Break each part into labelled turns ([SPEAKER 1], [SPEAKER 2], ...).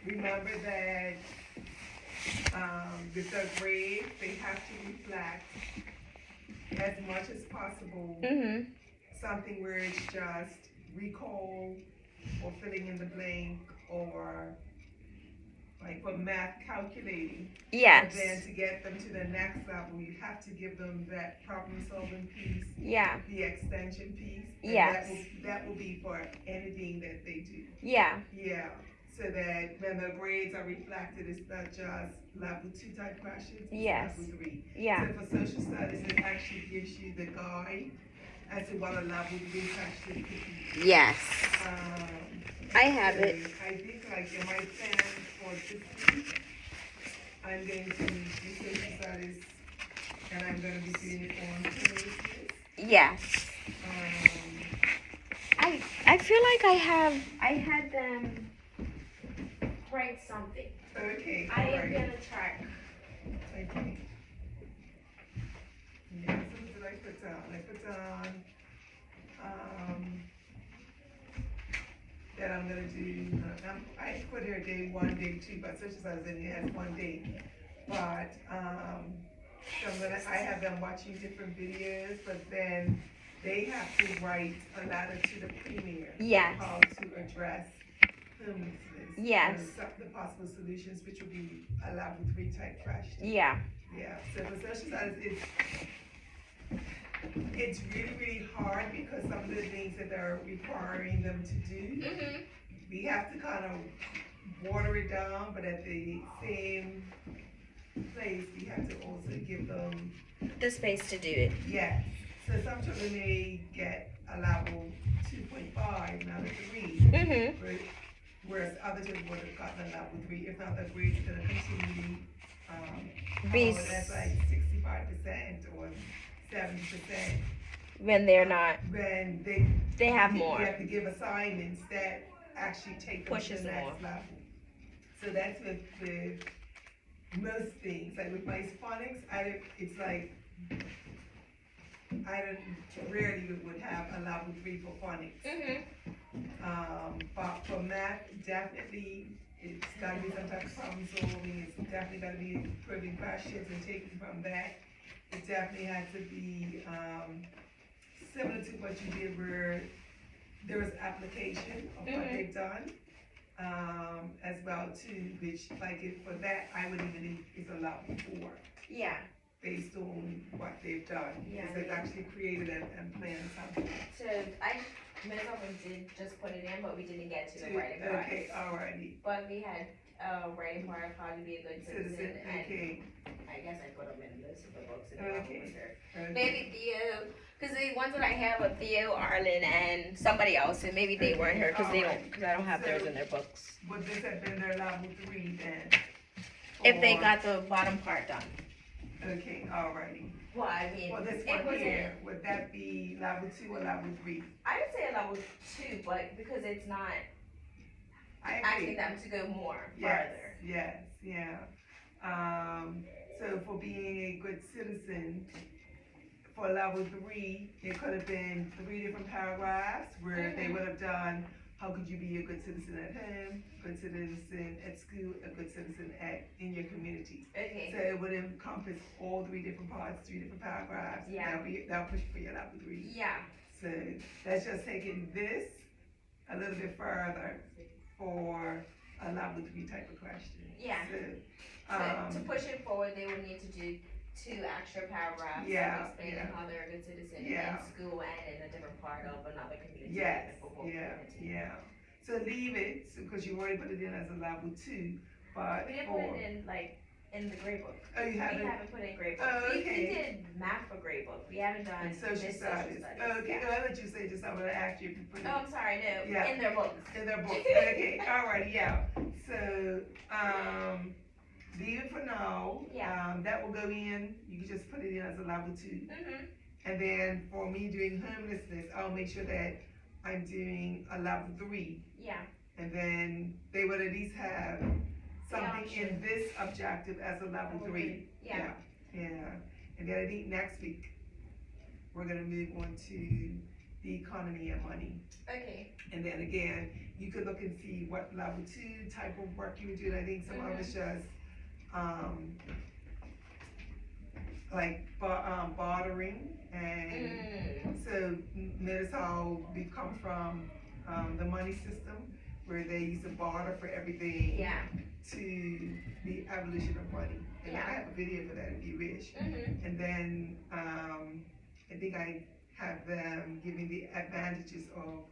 [SPEAKER 1] Remember that with the grades, they have to reflect as much as possible
[SPEAKER 2] Mhm.
[SPEAKER 1] something where it's just recall or filling in the blank or like for math calculating. But
[SPEAKER 2] Yes.
[SPEAKER 1] then to get them to the next level, you have to give them that problem solving piece,
[SPEAKER 2] Yeah.
[SPEAKER 1] the extension piece, and
[SPEAKER 2] Yes.
[SPEAKER 1] that will be for anything that they do.
[SPEAKER 2] Yeah.
[SPEAKER 1] Yeah. So that when the grades are reflected, it's not just level 2 type questions, it's
[SPEAKER 2] Yes.
[SPEAKER 1] level 3.
[SPEAKER 2] Yeah.
[SPEAKER 1] So for social studies, it actually gives you the guide as to what a level 3 question could be.
[SPEAKER 2] Yes.
[SPEAKER 1] Um,
[SPEAKER 2] I have
[SPEAKER 1] so
[SPEAKER 2] it.
[SPEAKER 1] I think like in my plan for this week, I'm going to do social studies and I'm going to be doing it on Tuesdays.
[SPEAKER 2] Yes.
[SPEAKER 1] Um,
[SPEAKER 2] I feel like I had them write something.
[SPEAKER 1] okay,
[SPEAKER 2] I am
[SPEAKER 1] alright.
[SPEAKER 2] gonna try.
[SPEAKER 1] Okay. Yeah, so what did I put down? I put down, that I'm gonna do, I put here day 1, day 2, but social studies in here has 1 day. But, so I have them watching different videos, but then they have to write a letter to the premier.
[SPEAKER 2] Yes.
[SPEAKER 1] How to address homelessness.
[SPEAKER 2] Yes.
[SPEAKER 1] And the possible solutions, which will be a level 3 type question.
[SPEAKER 2] Yeah.
[SPEAKER 1] Yeah, so for social studies, it's really, really hard because some of the things that they're requiring them to do,
[SPEAKER 2] Mhm.
[SPEAKER 1] we have to kind of water it down, but at the same place, we have to also give them,
[SPEAKER 2] The space to do it.
[SPEAKER 1] yes. So some children may get a level 2.5, not a 3,
[SPEAKER 2] Mhm.
[SPEAKER 1] whereas other children would have gotten a level 3, if not the grade's gonna continue,
[SPEAKER 2] Be
[SPEAKER 1] that's like 65% or 70%.
[SPEAKER 2] when they're not.
[SPEAKER 1] When
[SPEAKER 2] They have more.
[SPEAKER 1] you have to give assignments that actually take them to
[SPEAKER 2] Pushes
[SPEAKER 1] the next
[SPEAKER 2] more.
[SPEAKER 1] level. So that's with most things. Like with my phonics, it's like I don't rarely would have a level 3 for phonics.
[SPEAKER 2] Mhm.
[SPEAKER 1] But for math, definitely it's gotta be some type of problem solving. It's definitely gotta be probing questions and taking from that. It definitely has to be similar to what you did where there was application of what they've done, as well too, which like for that, I would even think is a level 4
[SPEAKER 2] Yeah.
[SPEAKER 1] based on what they've done.
[SPEAKER 2] Yeah.
[SPEAKER 1] Because they've actually created and planned something.
[SPEAKER 2] So Ms. Owen did just put it in, but we didn't get to the writing part.
[SPEAKER 1] Okay, alrighty.
[SPEAKER 2] But we had writing part, how to be a good citizen, and
[SPEAKER 1] Okay,
[SPEAKER 2] I guess I put them in the list of the books in the
[SPEAKER 1] Okay.
[SPEAKER 2] with her.
[SPEAKER 1] okay.
[SPEAKER 2] Maybe Theo, because the ones that I have are Theo, Arlen, and somebody else, and maybe they weren't here because I don't have theirs in their books.
[SPEAKER 1] Would this have been their level 3 then?
[SPEAKER 2] If they
[SPEAKER 1] Or-
[SPEAKER 2] got the bottom part done.
[SPEAKER 1] Okay, alrighty.
[SPEAKER 2] Well, I mean,
[SPEAKER 1] Well, this
[SPEAKER 2] it
[SPEAKER 1] one
[SPEAKER 2] wasn't.
[SPEAKER 1] here, would that be level 2 or level 3?
[SPEAKER 2] I would say a level 2, but because it's not
[SPEAKER 1] I
[SPEAKER 2] asking
[SPEAKER 1] agree.
[SPEAKER 2] them to go more
[SPEAKER 1] Yes,
[SPEAKER 2] further.
[SPEAKER 1] yes, yeah. So for being a good citizen, for level 3, it could have been 3 different paragraphs where they would have done, how could you be a good citizen at home, good citizen at school, a good citizen in your community.
[SPEAKER 2] Okay.
[SPEAKER 1] So it would encompass all 3 different parts, 3 different paragraphs.
[SPEAKER 2] Yeah.
[SPEAKER 1] That'll push for your level 3.
[SPEAKER 2] Yeah.
[SPEAKER 1] So that's just taking this a little bit further for a level 3 type of question.
[SPEAKER 2] Yeah.
[SPEAKER 1] So,
[SPEAKER 2] To push it forward, they would need to do 2 extra paragraphs
[SPEAKER 1] Yeah,
[SPEAKER 2] explaining
[SPEAKER 1] yeah.
[SPEAKER 2] how they're a good citizen
[SPEAKER 1] Yeah.
[SPEAKER 2] in school and in a different part of another community.
[SPEAKER 1] yes,
[SPEAKER 2] and for both
[SPEAKER 1] yeah,
[SPEAKER 2] communities.
[SPEAKER 1] yeah. So leave it, because you already put it in as a level 2, but
[SPEAKER 2] We didn't put it in in the grade book.
[SPEAKER 1] Oh, you
[SPEAKER 2] We
[SPEAKER 1] haven't?
[SPEAKER 2] haven't put in grade book.
[SPEAKER 1] Oh,
[SPEAKER 2] We
[SPEAKER 1] okay.
[SPEAKER 2] did math for grade book. We haven't done
[SPEAKER 1] And social
[SPEAKER 2] this
[SPEAKER 1] studies.
[SPEAKER 2] social studies.
[SPEAKER 1] Oh, okay,
[SPEAKER 2] Yeah.
[SPEAKER 1] oh, I let you say just, I would ask you if you put it
[SPEAKER 2] Oh, I'm sorry, no,
[SPEAKER 1] Yeah.
[SPEAKER 2] in their books.
[SPEAKER 1] in their book. Okay, alright, yeah. So, leave it for now.
[SPEAKER 2] Yeah.
[SPEAKER 1] That will go in, you can just put it in as a level 2.
[SPEAKER 2] Mm-hmm.
[SPEAKER 1] And then for me doing homelessness, I'll make sure that I'm doing a level 3.
[SPEAKER 2] Yeah.
[SPEAKER 1] And then they would at least have something
[SPEAKER 2] option.
[SPEAKER 1] in this objective as a level 3.
[SPEAKER 2] Yeah.
[SPEAKER 1] Yeah. And then I think next week, we're gonna move on to the economy and money.
[SPEAKER 2] Okay.
[SPEAKER 1] And then again, you could look and see what level 2 type of work you would do. And I think some of it's just, like, bartering. And so notice how we've come from, the money system, where they used to barter for everything.
[SPEAKER 2] Yeah.
[SPEAKER 1] To the evolution of money. And
[SPEAKER 2] Yeah.
[SPEAKER 1] I have a video for that if you wish. And then, I think I have them giving the advantages of,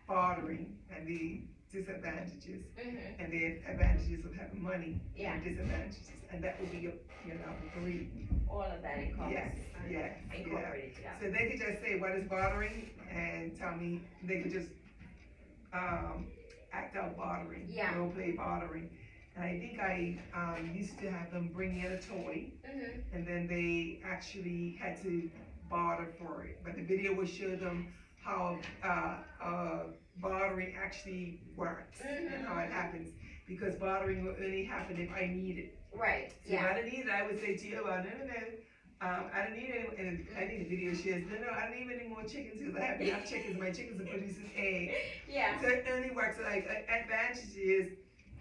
[SPEAKER 1] bartering and the disadvantages, and the advantages of having money,
[SPEAKER 2] Yeah.
[SPEAKER 1] and disadvantages, and that would be your level 3.
[SPEAKER 2] All of that encompasses.
[SPEAKER 1] Yes,
[SPEAKER 2] Incorporated, yeah.
[SPEAKER 1] So they could just say, what is bartering, and tell me, they could just, act out bartering,
[SPEAKER 2] Yeah.
[SPEAKER 1] role play bartering. And I think I, used to have them bring in a toy, and then they actually had to barter for it. But the video would show them how, bartering actually works, and how it happens. Because bartering will only happen if I need it.
[SPEAKER 2] Right,
[SPEAKER 1] So if I didn't need it, I would say to you, well, no, I don't need any, and I think the video shares, no, I don't need any more chickens, because I have enough chickens, my chickens are producing eggs.
[SPEAKER 2] Yeah.
[SPEAKER 1] So it only works, like, an advantage is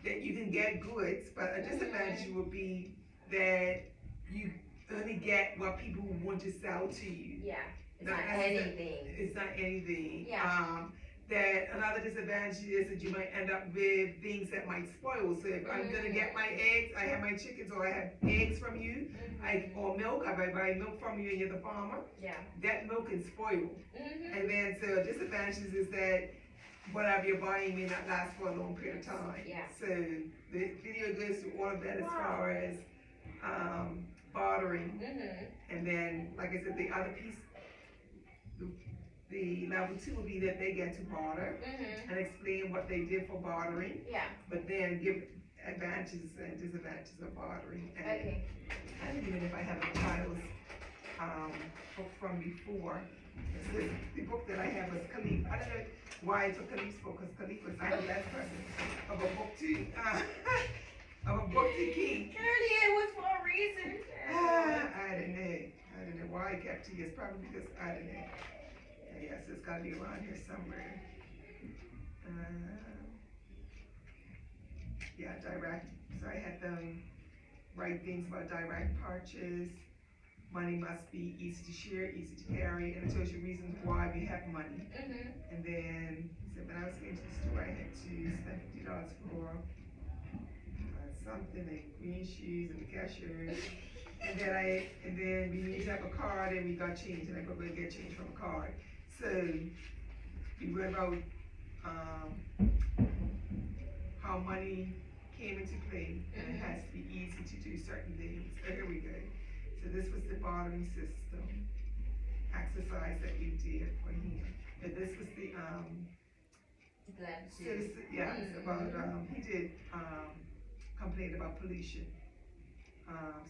[SPEAKER 1] that you can get goods, but a disadvantage would be that you only get what people want to sell to you.
[SPEAKER 2] Yeah. It's
[SPEAKER 1] Not
[SPEAKER 2] not
[SPEAKER 1] necessar-
[SPEAKER 2] anything.
[SPEAKER 1] It's not anything.
[SPEAKER 2] Yeah.
[SPEAKER 1] That another disadvantage is that you might end up with things that might spoil. So if I'm gonna get my eggs, I have my chickens, or I have eggs from you, or milk, I buy milk from you and you're the farmer,
[SPEAKER 2] Yeah.
[SPEAKER 1] that milk can spoil. And then, so a disadvantage is that whatever you're buying may not last for a long period of time.
[SPEAKER 2] Yeah.
[SPEAKER 1] So the video goes through all of that as
[SPEAKER 2] Wow.
[SPEAKER 1] far as, bartering. And then, like I said, the other piece, the level 2 would be that they get to barter and explain what they did for bartering,
[SPEAKER 2] Yeah.
[SPEAKER 1] but then give advantages and disadvantages of bartering. And
[SPEAKER 2] Okay.
[SPEAKER 1] I don't even know if I have a child's, book from before. The book that I have was Khalif. I don't know why I took Khalif's book, because Khalif was not the best person of a book to, of a book to keep.
[SPEAKER 2] Clearly it was for a reason.
[SPEAKER 1] I don't know why I kept it. It's probably because I don't know. Yes, it's gotta be around here somewhere. Yeah, direct. So I had them write things about direct purchase. Money must be easy to share, easy to carry, and it tells you reasons why we have money. And then he said, when I was going to the store, I had to spend $50 for something like green shoes and the cashier. And then we need to have a card, and we got change, and I go get change from a card. So we read about how money came into play, and it has to be easy to do certain things. So here we go. So this was the bartering system exercise that we did for him. And this was the citizen, yeah, it's about he did complain about pollution.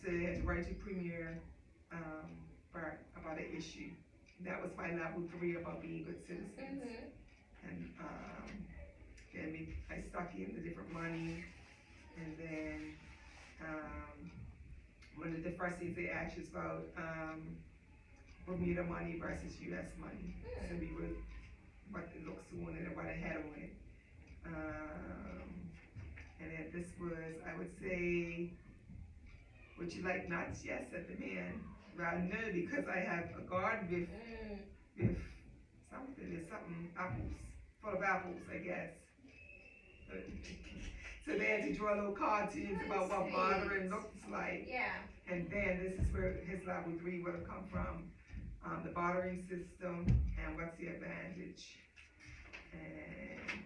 [SPEAKER 1] So they had to write to Premier about an issue. That was my level 3 about being good citizens. And then I stuck in the different money, and then one of the first things they asked us about Bermuda money versus US money. So we would what it looks on it and what it had on it. And then this was, I would say, would you like nuts? Yes, said the man. Well, no, because I have a garden with something, apples, full of apples, I guess. So they had to draw little cartoons about what bartering looks like.
[SPEAKER 2] Yeah.
[SPEAKER 1] And then this is where his level 3 would have come from, the bartering system and what's the advantage. And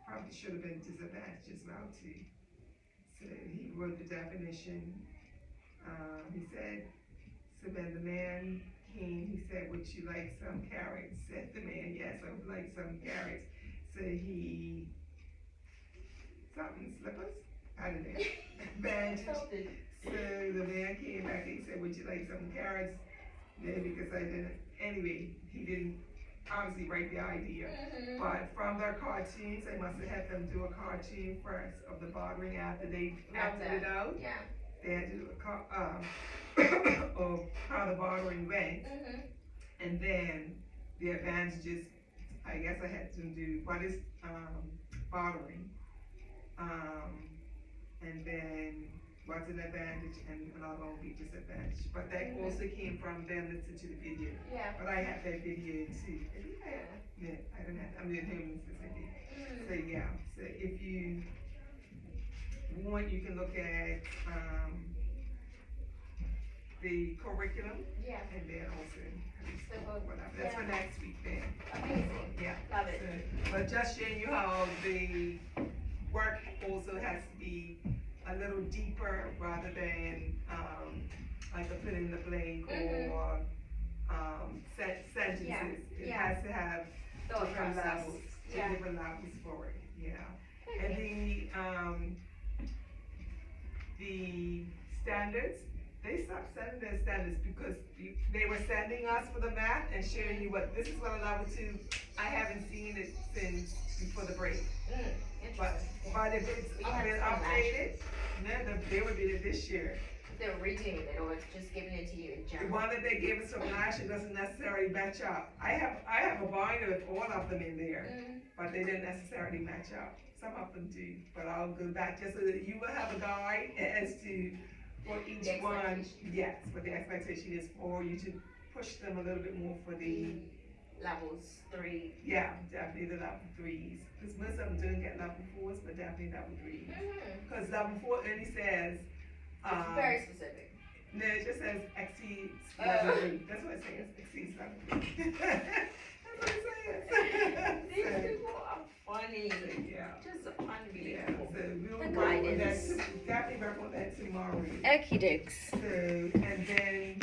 [SPEAKER 1] probably should have been disadvantage as well too. So he wrote the definition. He said, so then the man came, he said, would you like some carrots? Said the man, yes, I would like some carrots. So he, something, slippers? I don't know. Advantage. So the man came back and he said, would you like some carrots? No, because I didn't, anyway, he didn't obviously write the idea. But from their cartoons, they must have had them do a cartoon first of the bartering after they acted it out.
[SPEAKER 2] Yeah.
[SPEAKER 1] They had to do of how the bartering went. And then the advantages, I guess I had to do, what is, bartering? And then what's an advantage and another will be disadvantage. But that also came from them listening to the video.
[SPEAKER 2] Yeah.
[SPEAKER 1] But I have that video too. Yeah, I don't have, I'm in home specific. So yeah, so if you want, you can look at, the curriculum
[SPEAKER 2] Yeah.
[SPEAKER 1] and then also,
[SPEAKER 2] The book.
[SPEAKER 1] whatever, that's for
[SPEAKER 2] Yeah.
[SPEAKER 1] next week then.
[SPEAKER 2] Amazing.
[SPEAKER 1] Yeah.
[SPEAKER 2] Love it.
[SPEAKER 1] So, but just showing you how the work also has to be a little deeper rather than, like a fill in the blank or, sentences.
[SPEAKER 2] Yeah,
[SPEAKER 1] It
[SPEAKER 2] yeah.
[SPEAKER 1] has to have
[SPEAKER 2] Thought
[SPEAKER 1] different
[SPEAKER 2] process.
[SPEAKER 1] levels,
[SPEAKER 2] Yeah.
[SPEAKER 1] different levels for it, yeah.
[SPEAKER 2] Okay.
[SPEAKER 1] And the standards, they stopped sending their standards because they were sending us for the math and showing you what, this is what a level two, I haven't seen it since before the break. But,
[SPEAKER 2] Interesting.
[SPEAKER 1] but if it's
[SPEAKER 2] We had
[SPEAKER 1] been
[SPEAKER 2] some last
[SPEAKER 1] updated, no, they would be it this year.
[SPEAKER 2] They're redoing it or just giving it to you in
[SPEAKER 1] The
[SPEAKER 2] general.
[SPEAKER 1] one that they gave us from last year doesn't necessarily match up. I have a binder with all of them in there, but they didn't necessarily match up. Some of them do, but I'll go back just so that you will have a guide as to for each
[SPEAKER 2] The
[SPEAKER 1] one.
[SPEAKER 2] expectation.
[SPEAKER 1] Yes, what the expectation is for you to push them a little bit more for the,
[SPEAKER 2] Levels 3.
[SPEAKER 1] yeah, definitely the level threes. Cause most of them don't get level fours, but definitely level threes. Cause level four only says,
[SPEAKER 2] It's very specific.
[SPEAKER 1] no, it just says exceeds
[SPEAKER 2] Oh.
[SPEAKER 1] level three. That's what it says, exceeds level three. That's what it says.
[SPEAKER 2] These
[SPEAKER 1] So,
[SPEAKER 2] people are funny.
[SPEAKER 1] yeah.
[SPEAKER 2] Just
[SPEAKER 1] Yeah,
[SPEAKER 2] unbelievable.
[SPEAKER 1] so we'll
[SPEAKER 2] The
[SPEAKER 1] work with that,
[SPEAKER 2] guidance.
[SPEAKER 1] definitely work on that tomorrow.
[SPEAKER 2] Okie dokes.
[SPEAKER 1] So, and then